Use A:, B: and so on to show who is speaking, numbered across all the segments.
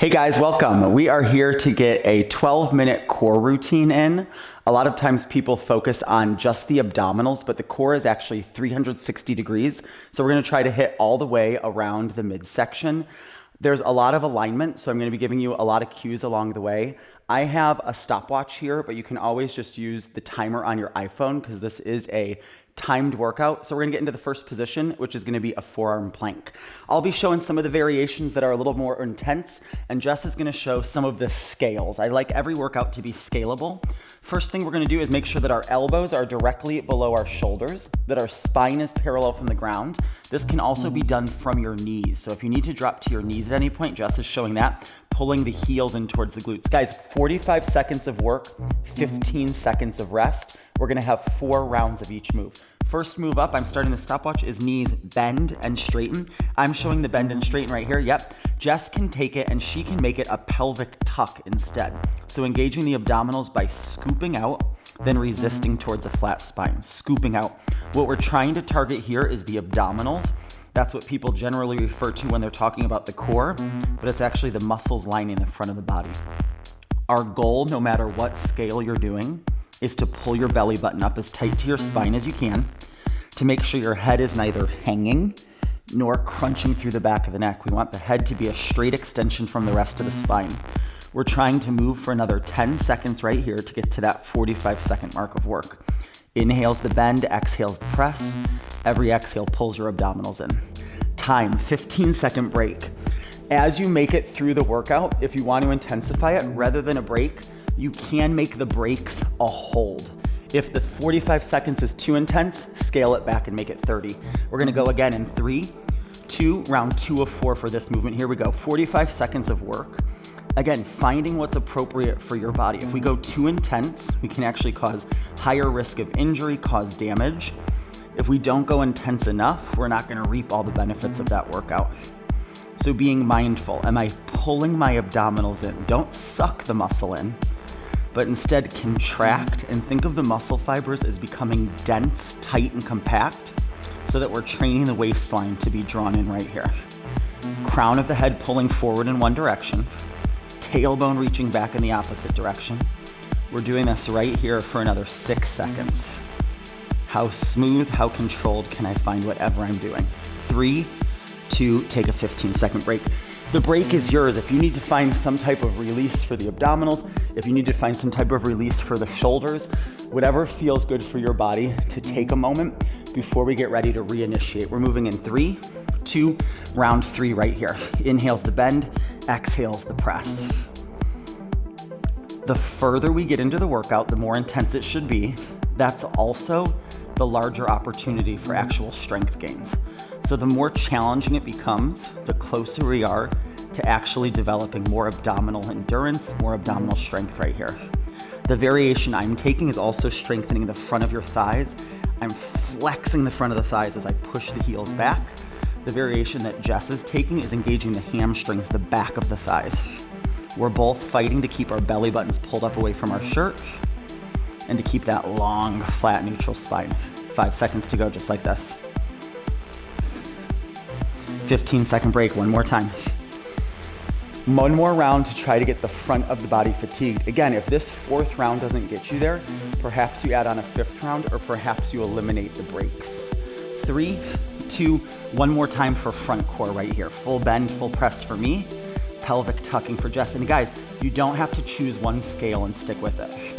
A: Hey guys, welcome. We are here to get a 12-minute core routine in. A lot of times people focus on just the abdominals, but the core is actually 360 degrees. So we're gonna try to hit all the way around the midsection. There's a lot of alignment, so I'm gonna be giving you a lot of cues along the way. I have a stopwatch here, but you can always just use the timer on your iPhone because this is a timed workout. So we're gonna get into the first position, which is gonna be a forearm plank. I'll be showing some of the variations that are a little more intense, and Jess is gonna show some of the scales. I like every workout to be scalable. First thing we're gonna do is make sure that our elbows are directly below our shoulders, that our spine is parallel from the ground. This can also be done from your knees. So if you need to drop to your knees at any point, Jess is showing that, pulling the heels in towards the glutes. Guys, 45 seconds of work, 15 seconds of rest. We're gonna have 4 rounds of each move. First move up, I'm starting the stopwatch, is knees bend and straighten. I'm showing the bend and straighten right here, yep. Jess can take it and she can make it a pelvic tuck instead. So engaging the abdominals by scooping out, then resisting towards a flat spine, scooping out. What we're trying to target here is the abdominals. That's what people generally refer to when they're talking about the core, but it's actually the muscles lining the front of the body. Our goal, no matter what scale you're doing, is to pull your belly button up as tight to your spine as you can to make sure your head is neither hanging nor crunching through the back of the neck. We want the head to be a straight extension from the rest of the spine. We're trying to move for another 10 seconds right here to get to that 45-second mark of work. Inhales the bend, exhales the press. Every exhale pulls your abdominals in. Time, 15-second break. As you make it through the workout, if you want to intensify it, rather than a break, you can make the breaks a hold. If the 45 seconds is too intense, scale it back and make it 30. We're gonna go again in 3, 2, round 2 of 4 for this movement. Here we go, 45 seconds of work. Again, finding what's appropriate for your body. If we go too intense, we can actually cause higher risk of injury, cause damage. If we don't go intense enough, we're not gonna reap all the benefits of that workout. So being mindful, am I pulling my abdominals in? Don't suck the muscle in, but instead contract and think of the muscle fibers as becoming dense, tight, and compact so that we're training the waistline to be drawn in right here. Crown of the head pulling forward in one direction, tailbone reaching back in the opposite direction. We're doing this right here for another 6 seconds. How smooth, how controlled can I find whatever I'm doing? 3, 2, take a 15-second break. The break is yours. If you need to find some type of release for the abdominals, if you need to find some type of release for the shoulders, whatever feels good for your body, to take a moment before we get ready to reinitiate. We're moving in 3, 2, round 3 right here. Inhales the bend, exhales the press. The further we get into the workout, the more intense it should be. That's also the larger opportunity for actual strength gains. So the more challenging it becomes, the closer we are to actually developing more abdominal endurance, more abdominal strength right here. The variation I'm taking is also strengthening the front of your thighs. I'm flexing the front of the thighs as I push the heels back. The variation that Jess is taking is engaging the hamstrings, the back of the thighs. We're both fighting to keep our belly buttons pulled up away from our shirt and to keep that long, flat, neutral spine. 5 seconds to go, just like this. 15-second break, one more time. One more round to try to get the front of the body fatigued. Again, if this 4th round doesn't get you there, perhaps you add on a 5th round, or perhaps you eliminate the breaks. 3, 2, one more time for front core right here. Full bend, full press for me, pelvic tucking for Jess. And guys, you don't have to choose one scale and stick with it.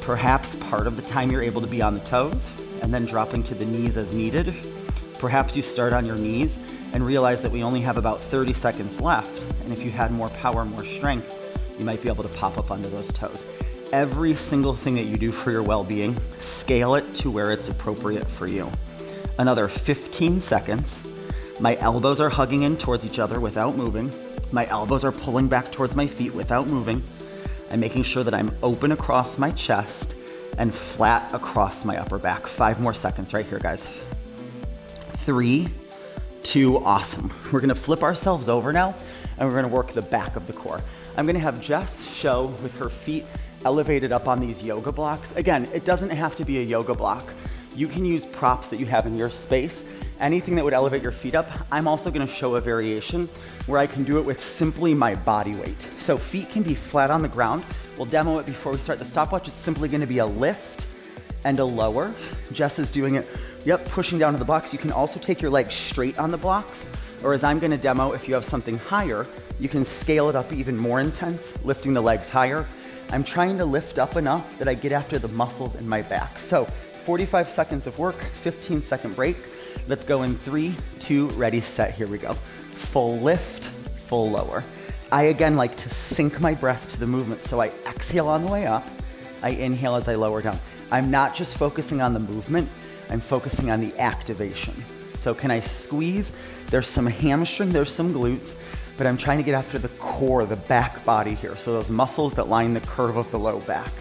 A: Perhaps part of the time you're able to be on the toes and then dropping to the knees as needed. Perhaps you start on your knees and realize that we only have about 30 seconds left. And if you had more power, more strength, you might be able to pop up under those toes. Every single thing that you do for your well-being, scale it to where it's appropriate for you. Another 15 seconds. My elbows are hugging in towards each other without moving. My elbows are pulling back towards my feet without moving. I'm making sure that I'm open across my chest and flat across my upper back. 5 more seconds right here, guys. 3, 2, awesome. We're gonna flip ourselves over now, and we're gonna work the back of the core. I'm gonna have Jess show with her feet elevated up on these yoga blocks. Again, it doesn't have to be a yoga block. You can use props that you have in your space, anything that would elevate your feet up. I'm also gonna show a variation where I can do it with simply my body weight. So feet can be flat on the ground. We'll demo it before we start the stopwatch. It's simply gonna be a lift and a lower. Jess is doing it, yep, pushing down to the blocks. You can also take your legs straight on the blocks, or as I'm gonna demo, if you have something higher, you can scale it up even more intense, lifting the legs higher. I'm trying to lift up enough that I get after the muscles in my back. So 45 seconds of work, 15-second break. Let's go in 3, 2, ready, set, here we go. Full lift, full lower. I again like to sync my breath to the movement, so I exhale on the way up, I inhale as I lower down. I'm not just focusing on the movement, I'm focusing on the activation. So can I squeeze? There's some hamstring, there's some glutes, but I'm trying to get after the core, the back body here, so those muscles that line the curve of the low back.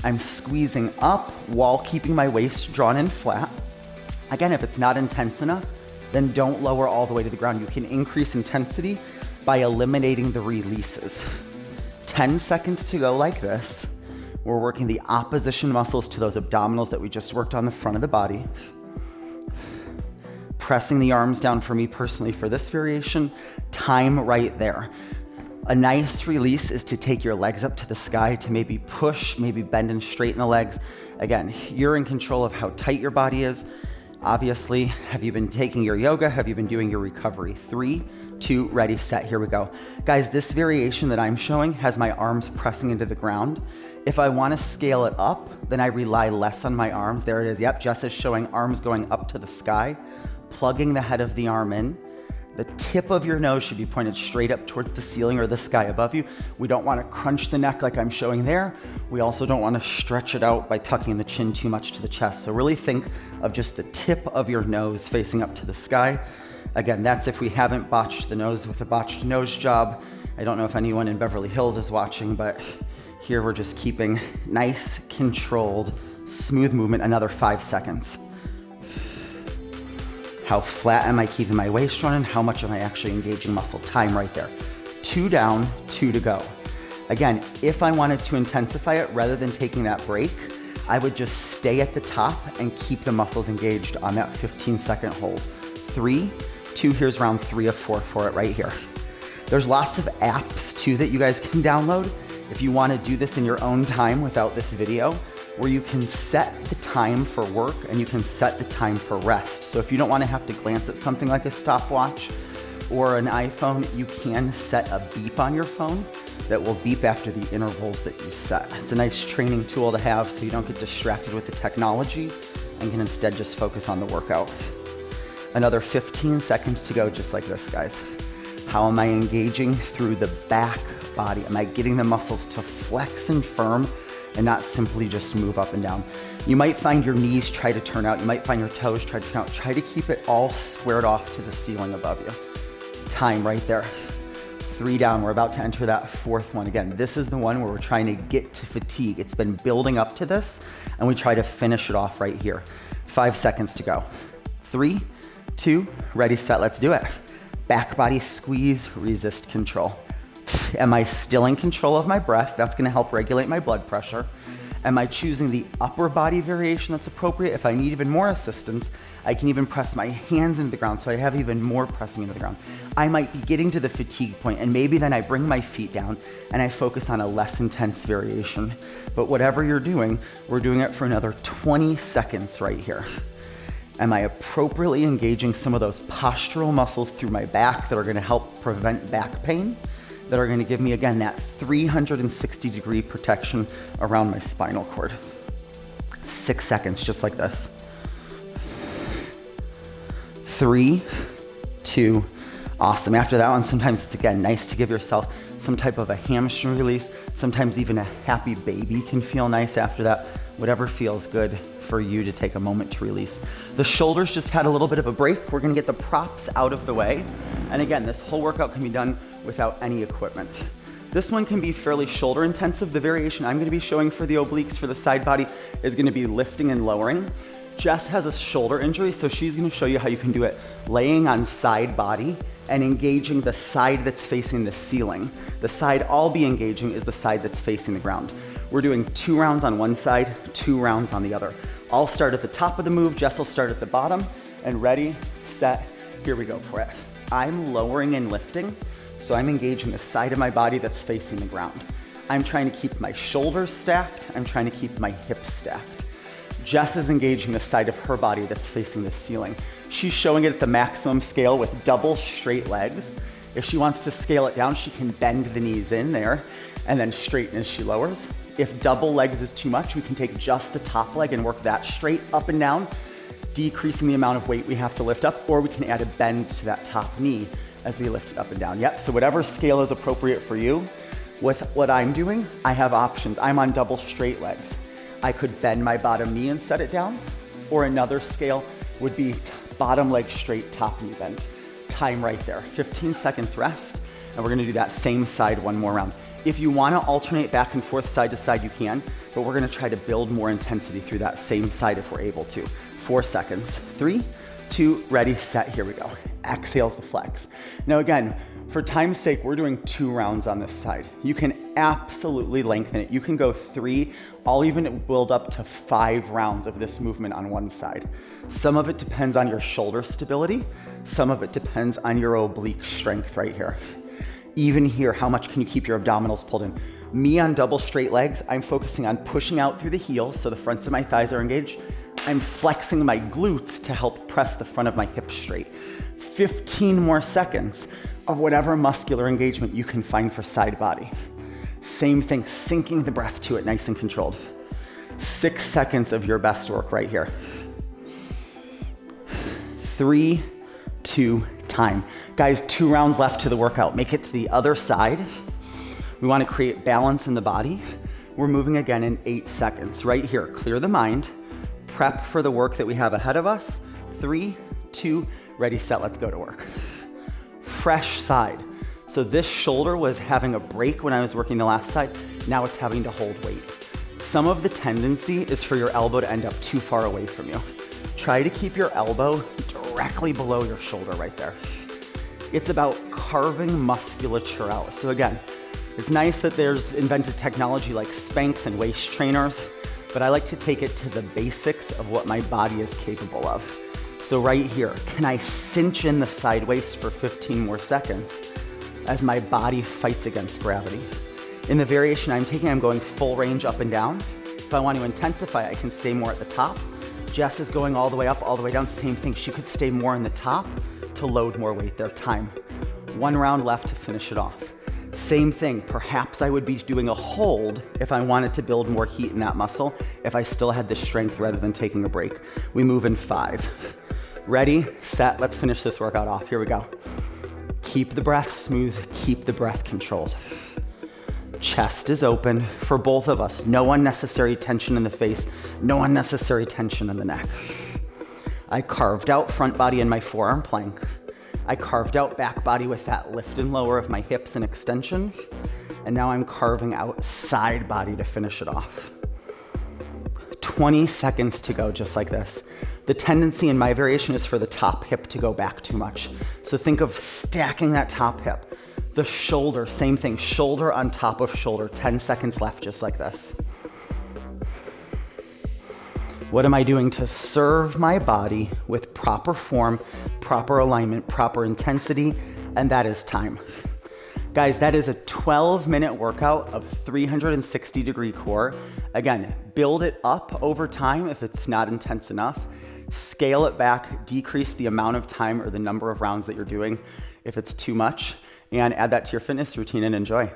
A: I'm squeezing up while keeping my waist drawn in flat. Again, if it's not intense enough, then don't lower all the way to the ground. You can increase intensity by eliminating the releases. 10 seconds to go like this. We're working the opposition muscles to those abdominals that we just worked on the front of the body. Pressing the arms down for me personally for this variation, time right there. A nice release is to take your legs up to the sky to maybe push, maybe bend and straighten the legs. Again, you're in control of how tight your body is. Obviously, have you been taking your yoga? Have you been doing your recovery? 3, 2, ready, set, here we go. Guys, this variation that I'm showing has my arms pressing into the ground. If I wanna scale it up, then I rely less on my arms. There it is, yep, Jess is showing arms going up to the sky, plugging the head of the arm in. The tip of your nose should be pointed straight up towards the ceiling or the sky above you. We don't wanna crunch the neck like I'm showing there. We also don't wanna stretch it out by tucking the chin too much to the chest. So really think of just the tip of your nose facing up to the sky. Again, that's if we haven't botched the nose with a botched nose job. I don't know if anyone in Beverly Hills is watching, but here we're just keeping nice, controlled, smooth movement, another 5 seconds. How flat am I keeping my waist drawn, and how much am I actually engaging muscle? Time right there. 2 down, 2 to go. Again, if I wanted to intensify it, rather than taking that break, I would just stay at the top and keep the muscles engaged on that 15-second hold. 3, 2, here's round 3 of 4 for it right here. There's lots of apps too that you guys can download if you wanna do this in your own time without this video, where you can set the time for work and you can set the time for rest. So if you don't wanna have to glance at something like a stopwatch or an iPhone, you can set a beep on your phone that will beep after the intervals that you set. It's a nice training tool to have so you don't get distracted with the technology and can instead just focus on the workout. Another 15 seconds to go, just like this, guys. How am I engaging through the back body? Am I getting the muscles to flex and firm and not simply just move up and down? You might find your knees try to turn out. You might find your toes try to turn out. Try to keep it all squared off to the ceiling above you. Time right there. 3 down. We're about to enter that 4th one. Again, this is the one where we're trying to get to fatigue. It's been building up to this, and we try to finish it off right here. 5 seconds to go. 3, 2, ready, set, let's do it. Back body squeeze, resist, control. Am I still in control of my breath? That's gonna help regulate my blood pressure. Am I choosing the upper body variation that's appropriate? If I need even more assistance, I can even press my hands into the ground so I have even more pressing into the ground. I might be getting to the fatigue point, and maybe then I bring my feet down and I focus on a less intense variation. But whatever you're doing, we're doing it for another 20 seconds right here. Am I appropriately engaging some of those postural muscles through my back that are gonna help prevent back pain, that are gonna give me, again, that 360-degree protection around my spinal cord? 6 seconds, just like this. 3, 2, awesome. After that one, sometimes it's, again, nice to give yourself some type of a hamstring release. Sometimes even a happy baby can feel nice after that. Whatever feels good for you to take a moment to release. The shoulders just had a little bit of a break. We're gonna get the props out of the way. And again, this whole workout can be done without any equipment. This one can be fairly shoulder intensive. The variation I'm gonna be showing for the obliques for the side body is gonna be lifting and lowering. Jess has a shoulder injury, so she's gonna show you how you can do it laying on side body and engaging the side that's facing the ceiling. The side I'll be engaging is the side that's facing the ground. We're doing 2 rounds on one side, 2 rounds on the other. I'll start at the top of the move, Jess will start at the bottom, and ready, set, here we go for it. I'm lowering and lifting, so I'm engaging the side of my body that's facing the ground. I'm trying to keep my shoulders stacked, I'm trying to keep my hips stacked. Jess is engaging the side of her body that's facing the ceiling. She's showing it at the maximum scale with double straight legs. If she wants to scale it down, she can bend the knees in there and then straighten as she lowers. If double legs is too much, we can take just the top leg and work that straight up and down, decreasing the amount of weight we have to lift up, or we can add a bend to that top knee as we lift it up and down. Yep, so whatever scale is appropriate for you. With what I'm doing, I have options. I'm on double straight legs. I could bend my bottom knee and set it down, or another scale would be bottom leg straight, top knee bend. Time right there, 15 seconds rest, and we're gonna do that same side one more round. If you wanna alternate back and forth side to side, you can, but we're gonna try to build more intensity through that same side if we're able to. 4 seconds, 3, 2, ready, set, here we go. Exhales the flex. Now again, for time's sake, we're doing 2 rounds on this side. You can absolutely lengthen it. You can go 3, I'll even build up to 5 rounds of this movement on one side. Some of it depends on your shoulder stability. Some of it depends on your oblique strength right here. Even here, how much can you keep your abdominals pulled in? Me on double straight legs, I'm focusing on pushing out through the heels so the fronts of my thighs are engaged. I'm flexing my glutes to help press the front of my hips straight. 15 more seconds of whatever muscular engagement you can find for side body. Same thing, sinking the breath to it, nice and controlled. 6 seconds of your best work right here. 3, 2, time. Guys, 2 rounds left to the workout. Make it to the other side. We want to create balance in the body. We're moving again in 8 seconds. Right here, clear the mind. Prep for the work that we have ahead of us. 3, 2, ready, set, let's go to work. Fresh side. So this shoulder was having a break when I was working the last side. Now it's having to hold weight. Some of the tendency is for your elbow to end up too far away from you. Try to keep your elbow directly below your shoulder right there. It's about carving musculature out. So again, it's nice that there's invented technology like Spanx and waist trainers, but I like to take it to the basics of what my body is capable of. So right here, can I cinch in the side waist for 15 more seconds as my body fights against gravity? In the variation I'm taking, I'm going full range up and down. If I want to intensify, I can stay more at the top. Jess is going all the way up, all the way down, same thing. She could stay more in the top to load more weight there. Time. 1 round left to finish it off. Same thing, perhaps I would be doing a hold if I wanted to build more heat in that muscle, if I still had the strength rather than taking a break. We move in 5. Ready, set, let's finish this workout off. Here we go. Keep the breath smooth, keep the breath controlled. Chest is open for both of us. No unnecessary tension in the face, no unnecessary tension in the neck. I carved out front body in my forearm plank. I carved out back body with that lift and lower of my hips and extension. And now I'm carving out side body to finish it off. 20 seconds to go, just like this. The tendency in my variation is for the top hip to go back too much. So think of stacking that top hip. The shoulder, same thing, shoulder on top of shoulder, 10 seconds left, just like this. What am I doing to serve my body with proper form, proper alignment, proper intensity, and that is time. Guys, that is a 12-minute workout of 360-degree core. Again, build it up over time if it's not intense enough. Scale it back, decrease the amount of time or the number of rounds that you're doing if it's too much, and add that to your fitness routine and enjoy.